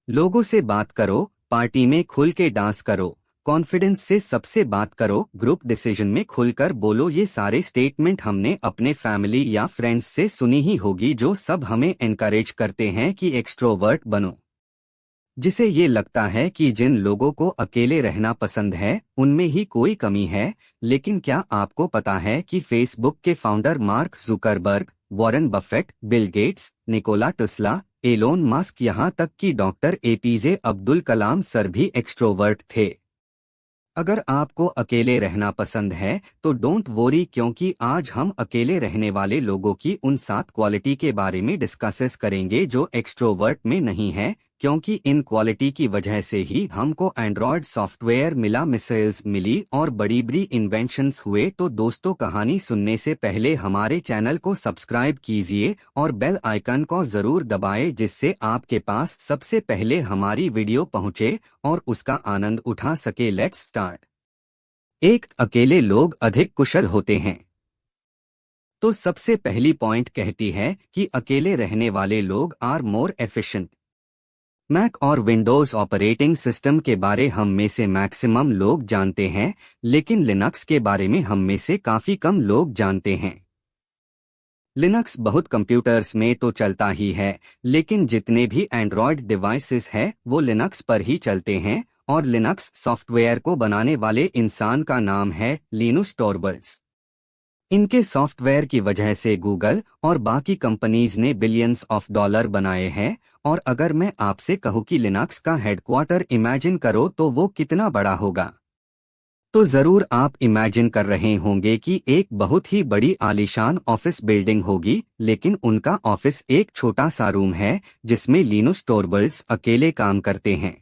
लोगों से बात करो, पार्टी में खुल के डांस करो, कॉन्फिडेंस से सबसे बात करो, ग्रुप डिसीजन में खुलकर बोलो। ये सारे स्टेटमेंट हमने अपने फैमिली या फ्रेंड्स से सुनी ही होगी, जो सब हमें एनकरेज करते हैं कि एक्सट्रोवर्ट बनो। जिसे ये लगता है कि जिन लोगों को अकेले रहना पसंद है उनमें ही कोई कमी है। लेकिन क्या आपको पता है कि फेसबुक के founder Mark Zuckerberg, Warren Buffett, Bill Gates, Nikola Tesla, Elon Musk, यहाँ तक कि doctor APJ Abdul Kalam sir भी एक्सट्रोवर्ट थे। अगर आपको अकेले रहना पसंद है तो डोंट वरी, क्योंकि आज हम अकेले रहने वाले लोगों की उन 7 क्वालिटी के बारे में डिस्कसेस करेंगे जो एक्सट्रोवर्ट में नहीं है, क्योंकि इन क्वालिटी की वजह से ही हमको एंड्रॉयड सॉफ्टवेयर मिला, मिसाइल्स मिली और बड़ी बड़ी इन्वेंशंस हुए। तो दोस्तों, कहानी सुनने से पहले हमारे चैनल को सब्सक्राइब कीजिए और बेल आइकन को जरूर दबाएं, जिससे आपके पास सबसे पहले हमारी वीडियो पहुंचे और उसका आनंद उठा सके। Let's start. एक, अकेले लोग अधिक कुशल होते हैं। तो सबसे पहली पॉइंट कहती है कि अकेले रहने वाले लोग आर मोर एफिशिएंट। मैक और विंडोज ऑपरेटिंग सिस्टम के बारे हम में से मैक्सिमम लोग जानते हैं, लेकिन लिनक्स के बारे में हम में से काफी कम लोग जानते हैं। लिनक्स बहुत कंप्यूटर्स में तो चलता ही है, लेकिन जितने भी एंड्रॉयड डिवाइसेस हैं वो लिनक्स पर ही चलते हैं, और लिनक्स सॉफ्टवेयर को बनाने वाले इंसान का नाम है लिनुस टॉर्बल्ड्स। इनके सॉफ्टवेयर की वजह से गूगल और बाकी कंपनीज ने बिलियंस ऑफ डॉलर बनाए हैं। और अगर मैं आपसे कहूं कि लिनक्स का हेडक्वार्टर इमेजिन करो तो वो कितना बड़ा होगा, तो जरूर आप इमेजिन कर रहे होंगे कि एक बहुत ही बड़ी आलीशान ऑफिस बिल्डिंग होगी। लेकिन उनका ऑफिस एक छोटा सा रूम है जिसमें लिनुस टॉर्बल्ड्स अकेले काम करते हैं।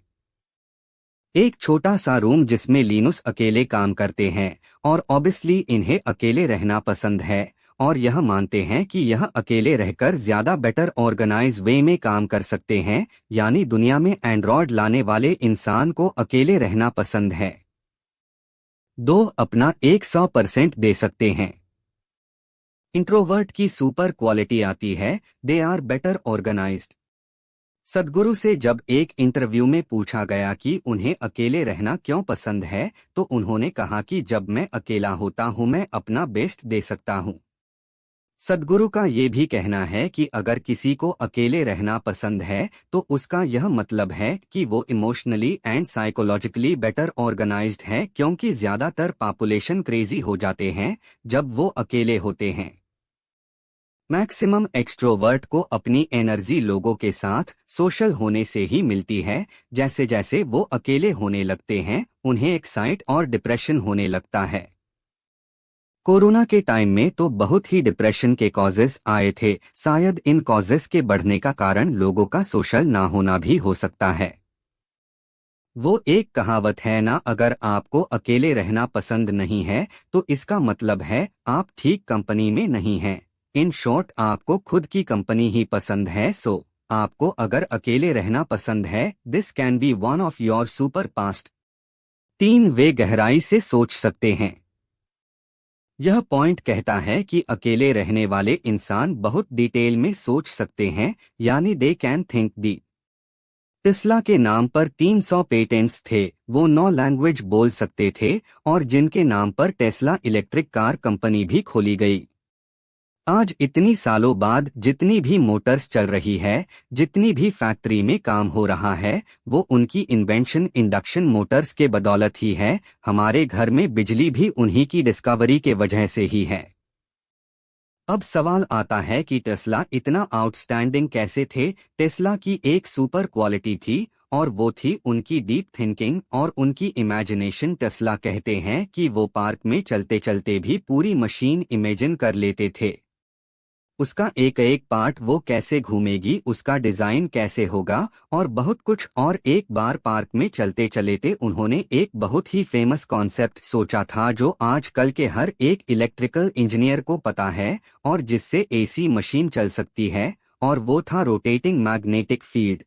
एक छोटा सा रूम जिसमें लिनुस अकेले काम करते हैं, और ऑब्वियसली इन्हें अकेले रहना पसंद है और यह मानते हैं कि यह अकेले रहकर ज्यादा बेटर ऑर्गेनाइज वे में काम कर सकते हैं। यानी दुनिया में एंड्रॉयड लाने वाले इंसान को अकेले रहना पसंद है। 2, अपना 100% दे सकते हैं। इंट्रोवर्ट की सुपर क्वालिटी आती है, दे आर बेटर ऑर्गेनाइज्ड। सदगुरु से जब एक इंटरव्यू में पूछा गया कि उन्हें अकेले रहना क्यों पसंद है, तो उन्होंने कहा कि जब मैं अकेला होता हूं मैं अपना बेस्ट दे सकता हूं। सदगुरु का ये भी कहना है कि अगर किसी को अकेले रहना पसंद है तो उसका यह मतलब है कि वो emotionally and psychologically better organised है, क्योंकि ज्यादातर पॉपुलेशन क्रेजी हो जाते हैं जब वो अकेले होते हैं। मैक्सिमम एक्सट्रोवर्ट को अपनी एनर्जी लोगों के साथ सोशल होने से ही मिलती है। जैसे जैसे वो अकेले होने लगते हैं उन्हें एक्साइट और डिप्रेशन होने लगता है। कोरोना के टाइम में तो बहुत ही डिप्रेशन के कॉजेस आए थे। शायद इन कॉजेस के बढ़ने का कारण लोगों का सोशल ना होना भी हो सकता है। वो एक कहावत है ना, अगर आपको अकेले रहना पसंद नहीं है तो इसका मतलब है आप ठीक कंपनी में नहीं हैं। इन शॉर्ट, आपको खुद की कंपनी ही पसंद है। सो आपको अगर अकेले रहना पसंद है, this can be one of your super past. 3, वे गहराई से सोच सकते हैं। यह पॉइंट कहता है कि अकेले रहने वाले इंसान बहुत डिटेल में सोच सकते हैं, यानी they can think deep. Tesla के नाम पर 300 पेटेंट्स थे, वो 9 लैंग्वेज बोल सकते थे और जिनके नाम पर टेस्ला इलेक्ट्रिक कार कंपनी भी खोली गई। आज इतनी सालों बाद जितनी भी मोटर्स चल रही है, जितनी भी फैक्ट्री में काम हो रहा है, वो उनकी इन्वेंशन इंडक्शन मोटर्स के बदौलत ही है। हमारे घर में बिजली भी उन्हीं की डिस्कवरी के वजह से ही है। अब सवाल आता है कि टेस्ला इतना आउटस्टैंडिंग कैसे थे। टेस्ला की एक सुपर क्वालिटी थी और वो थी उनकी डीप थिंकिंग और उनकी इमेजिनेशन। टेस्ला कहते हैं कि वो पार्क में चलते चलते भी पूरी मशीन इमेजिन कर लेते थे। उसका एक एक पार्ट, वो कैसे घूमेगी, उसका डिजाइन कैसे होगा और बहुत कुछ। और एक बार पार्क में चलते चलते उन्होंने एक बहुत ही फेमस कॉन्सेप्ट सोचा था जो आजकल के हर एक इलेक्ट्रिकल इंजीनियर को पता है और जिससे एसी मशीन चल सकती है, और वो था रोटेटिंग मैग्नेटिक फील्ड।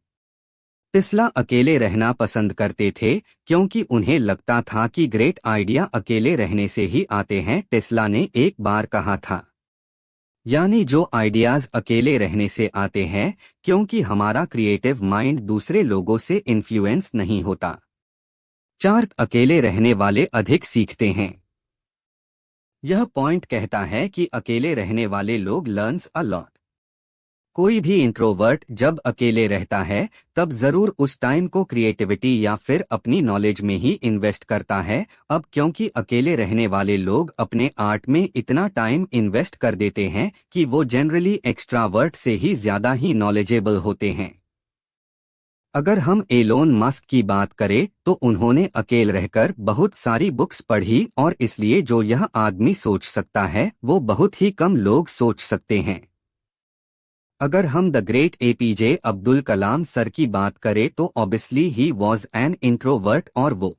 टेस्ला अकेले रहना पसंद करते थे क्योंकि उन्हें लगता था कि ग्रेट आइडिया अकेले रहने से ही आते हैं। टेस्ला ने एक बार कहा था, यानी जो आइडियाज अकेले रहने से आते हैं, क्योंकि हमारा क्रिएटिव माइंड दूसरे लोगों से इन्फ्लुएंस नहीं होता। 4. अकेले रहने वाले अधिक सीखते हैं। यह पॉइंट कहता है कि अकेले रहने वाले लोग लर्न्स अ लॉट। कोई भी इंट्रोवर्ट जब अकेले रहता है तब जरूर उस टाइम को क्रिएटिविटी या फिर अपनी नॉलेज में ही इन्वेस्ट करता है। अब क्योंकि अकेले रहने वाले लोग अपने आर्ट में इतना टाइम इन्वेस्ट कर देते हैं कि वो जनरली एक्स्ट्रावर्ट से ही ज्यादा ही नॉलेजेबल होते हैं। अगर हम एलोन मस्क की बात करें तो उन्होंने अकेले रहकर बहुत सारी बुक्स पढ़ी और इसलिए जो यह आदमी सोच सकता है वो बहुत ही कम लोग सोच सकते हैं। अगर हम the great APJ Abdul Kalam sir की बात करें तो obviously he was an introvert और वो